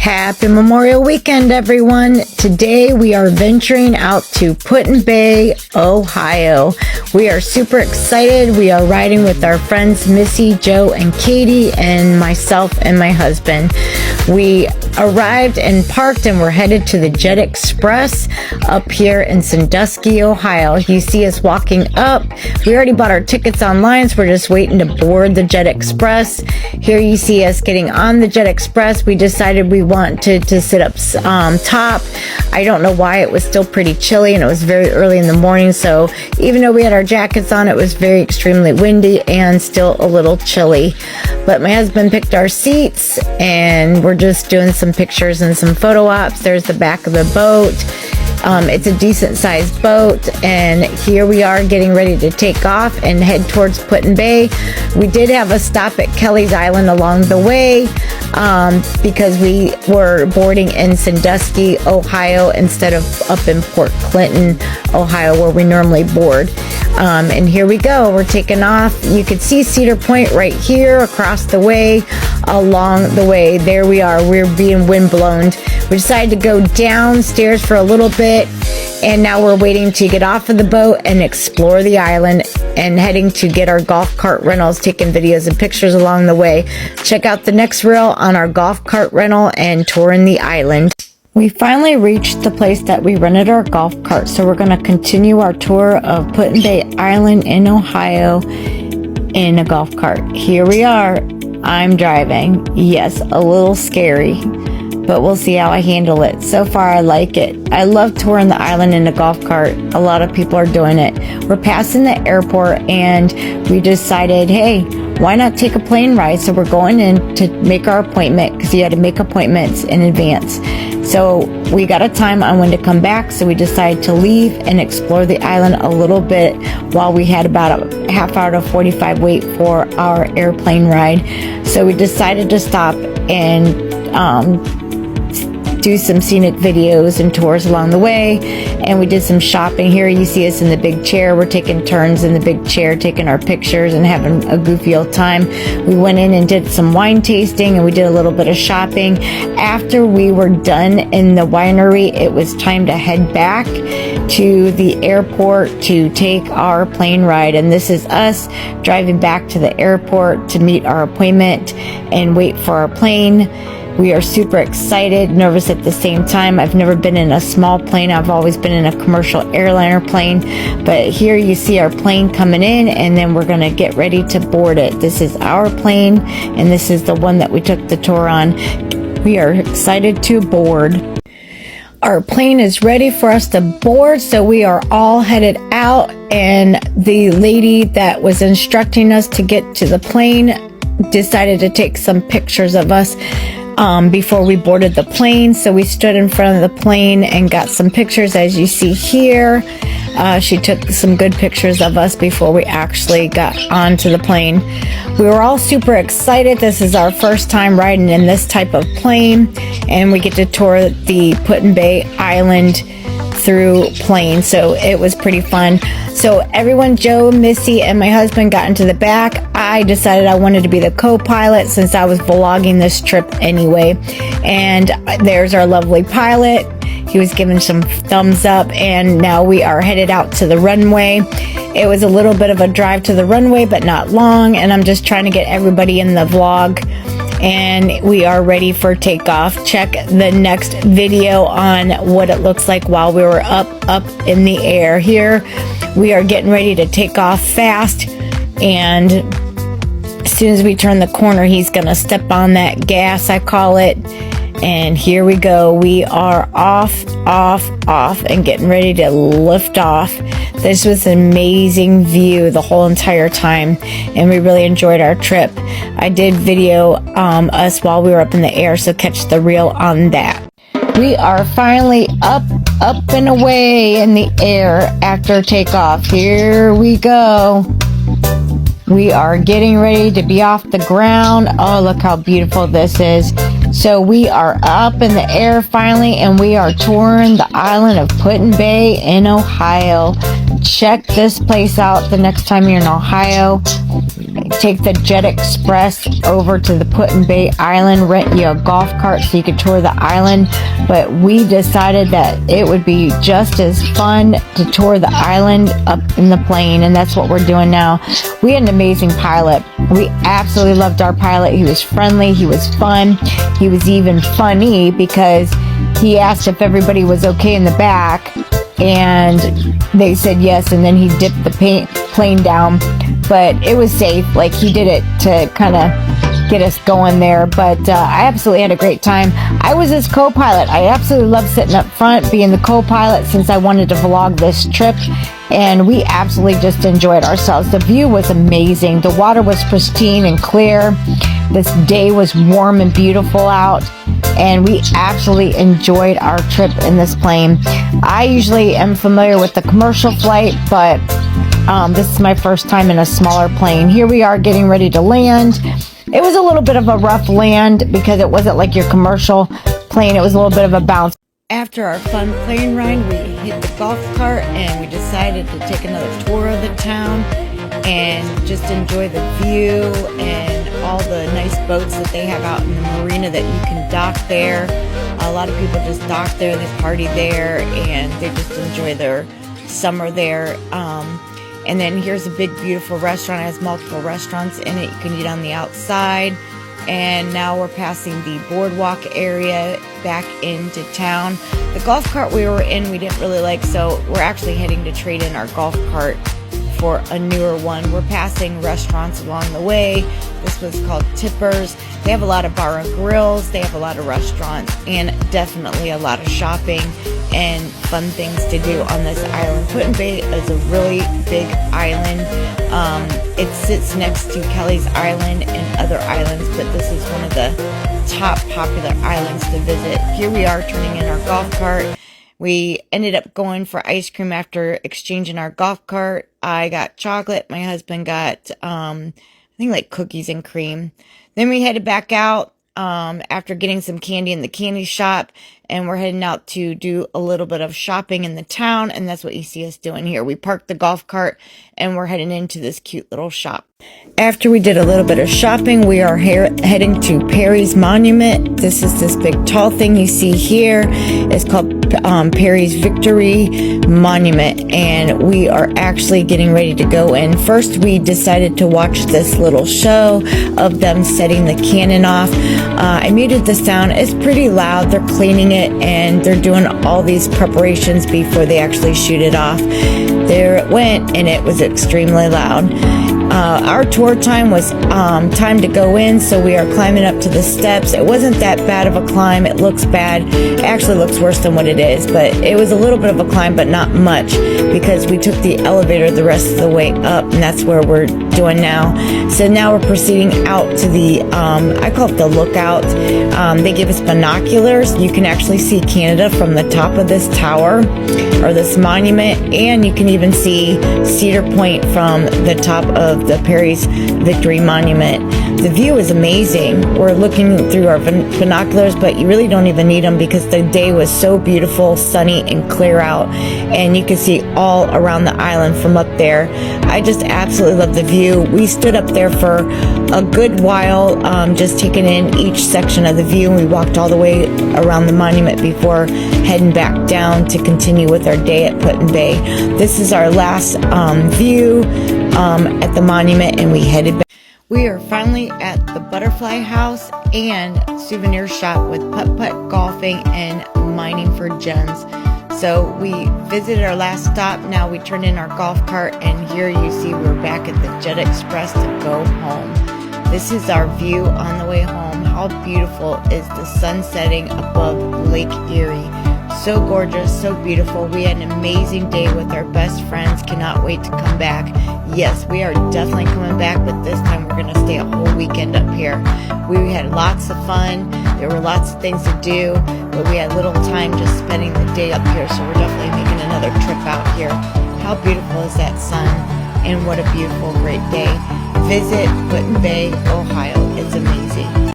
Happy Memorial Weekend, everyone. Today we are venturing out to Putinbay, Ohio. We are super excited. We are riding with our friends Missy, Joe, and Katie, and myself and my husband. We arrived and parked and we're headed to the Jet Express up here in Sandusky, Ohio. You see us walking up. We already bought our tickets online, so we're just waiting to board the Jet Express. Here you see us getting on the Jet Express. We decided we wanted to sit up top. I don't know why. It was still pretty chilly and it was very early in the morning, so even though we had our jackets on, it was very extremely windy and still a little chilly. But my husband picked our seats and we're just doing some pictures and some photo ops. There's the back of the boat. It's a decent sized boat, and here we are getting ready to take off and head towards Putinbay. We did have a stop at Kelly's Island along the way because we were boarding in Sandusky, Ohio instead of up in Port Clinton, Ohio, where we normally board. And here we go. We're taking off. You can see Cedar Point right here across the way, along the way. There we are. We're being windblown. We decided to go downstairs for a little bit, and now we're waiting to get off of the boat and explore the island and heading to get our golf cart rentals, taking videos and pictures along the way. Check out the next reel on our golf cart rental and touring the island. We finally reached the place that we rented our golf cart, so we're going to continue our tour of Putinbay Island in Ohio in a golf cart. Here we are. I'm driving. Yes, a little scary, but we'll see how I handle it. So far, I like it. I love touring the island in a golf cart. A lot of people are doing it. We're passing the airport and we decided, hey, why not take a plane ride? So we're going in to make our appointment because you had to make appointments in advance. So we got a time on when to come back, so we decided to leave and explore the island a little bit while we had about a half hour to 45 wait for our airplane ride. So we decided to stop and do some scenic videos and tours along the way, and we did some shopping. Here you see us in the big chair. We're taking turns in the big chair, taking our pictures and having a goofy old time. We went in and did some wine tasting, and we did a little bit of shopping. After we were done in the winery, it was time to head back to the airport to take our plane ride, and this is us driving back to the airport to meet our appointment and wait for our plane. We are super excited, nervous at the same time. I've never been in a small plane. I've always been in a commercial airliner plane. But here you see our plane coming in, and then we're going to get ready to board it. This is our plane, and this is the one that we took the tour on. We are excited to board. Our plane is ready for us to board, so we are all headed out, and the lady that was instructing us to get to the plane decided to take some pictures of us before we boarded the plane. So we stood in front of the plane and got some pictures, as you see here. She took some good pictures of us before we actually got onto the plane. We were all super excited. This is our first time riding in this type of plane, and we get to tour the Putinbay Island through plane, so it was pretty fun. So everyone, Joe, Missy, and my husband got into the back. I decided I wanted to be the co-pilot since I was vlogging this trip anyway. And there's our lovely pilot. He was giving some thumbs up, and now we are headed out to the runway. It was a little bit of a drive to the runway, but not long, and I'm just trying to get everybody in the vlog. And we are ready for takeoff. Check the next video on what it looks like while we were up in the air. Here we are getting ready to take off fast, and as soon as we turn the corner, he's gonna step on that gas, I call it, and here we go. We are off, and getting ready to lift off. This was an amazing view the whole entire time, and we really enjoyed our trip. I did video us while we were up in the air, so catch the reel on that. We are finally up and away in the air after takeoff. Here we go. We are getting ready to be off the ground. Oh, look how beautiful this is. So we are up in the air finally, and we are touring the island of Putinbay in Ohio. Check this place out the next time you're in Ohio. Take the Jet Express over to the Putinbay Island, rent you a golf cart so you could tour the island. But we decided that it would be just as fun to tour the island up in the plane, and that's what we're doing now. We had an amazing pilot. We absolutely loved our pilot. He was friendly, he was fun, he was even funny because he asked if everybody was okay in the back, and they said yes, and then he dipped the plane down. But it was safe. Like, he did it to kind of get us going there. But I absolutely had a great time. I was his co-pilot. I absolutely loved sitting up front, being the co-pilot, since I wanted to vlog this trip. And we absolutely just enjoyed ourselves. The view was amazing. The water was pristine and clear. This day was warm and beautiful out. And we absolutely enjoyed our trip in this plane. I usually am familiar with the commercial flight, but this is my first time in a smaller plane. Here we are getting ready to land. It was a little bit of a rough land because it wasn't like your commercial plane. It was a little bit of a bounce. After our fun plane ride, we hit the golf cart and we decided to take another tour of the town and just enjoy the view and all the nice boats that they have out in the marina that you can dock there. A lot of people just dock there, they party there, and they just enjoy their summer there. And then here's a big, beautiful restaurant. It has multiple restaurants in it. You can eat on the outside. And now we're passing the boardwalk area back into town. The golf cart we were in, we didn't really like, so we're actually heading to trade in our golf cart for a newer one. We're passing restaurants along the way. This was called Tippers. They have a lot of bar and grills. They have a lot of restaurants and definitely a lot of shopping and fun things to do on this island. Putinbay is a really big island. It sits next to Kelly's Island and other islands, but this is one of the top popular islands to visit. Here we are turning in our golf cart. We ended up going for ice cream after exchanging our golf cart. I got chocolate. My husband got, I think, like cookies and cream. Then we headed back out after getting some candy in the candy shop, and we're heading out to do a little bit of shopping in the town, and that's what you see us doing here. We parked the golf cart and we're heading into this cute little shop. After we did a little bit of shopping, we are heading to Perry's Monument. This is this big tall thing you see here. It's called Perry's Victory Monument, and we are actually getting ready to go in. First, we decided to watch this little show of them setting the cannon off. I muted the sound. It's pretty loud. They're cleaning it and they're doing all these preparations before they actually shoot it off. There it went, and it was extremely loud. Our tour time was time to go in, so we are climbing up to the steps. It wasn't that bad of a climb. It looks bad. It actually looks worse than what it is, but it was a little bit of a climb, but not much, because we took the elevator the rest of the way up, and that's where we're doing now. So now we're proceeding out to the, I call it the lookout. They give us binoculars. You can actually see Canada from the top of this tower, or this monument, and you can even see Cedar Point from the top of the Perry's Victory Monument. The view is amazing. We're looking through our binoculars, but you really don't even need them because the day was so beautiful, sunny and clear out, and you can see all around the island from up there. I just absolutely love the view. We stood up there for a good while, just taking in each section of the view, and we walked all the way around the monument before heading back down to continue with our day at Putinbay. This is our last view at the monument, and we headed back. We are finally at the Butterfly House and souvenir shop with putt-putt golfing and mining for gems. So we visited our last stop. Now we turned in our golf cart, and here you see we're back at the Jet Express to go home. This is our view on the way home. How beautiful is the sun setting above Lake Erie. So gorgeous, so beautiful. We had an amazing day with our best friends. Cannot wait to come back. Yes, we are definitely coming back, but this time we're going to stay a whole weekend up here. We had lots of fun. There were lots of things to do, but we had little time just spending the day up here, so we're definitely making another trip out here. How beautiful is that sun, and what a beautiful, great day. Visit Putinbay, Ohio. It's amazing.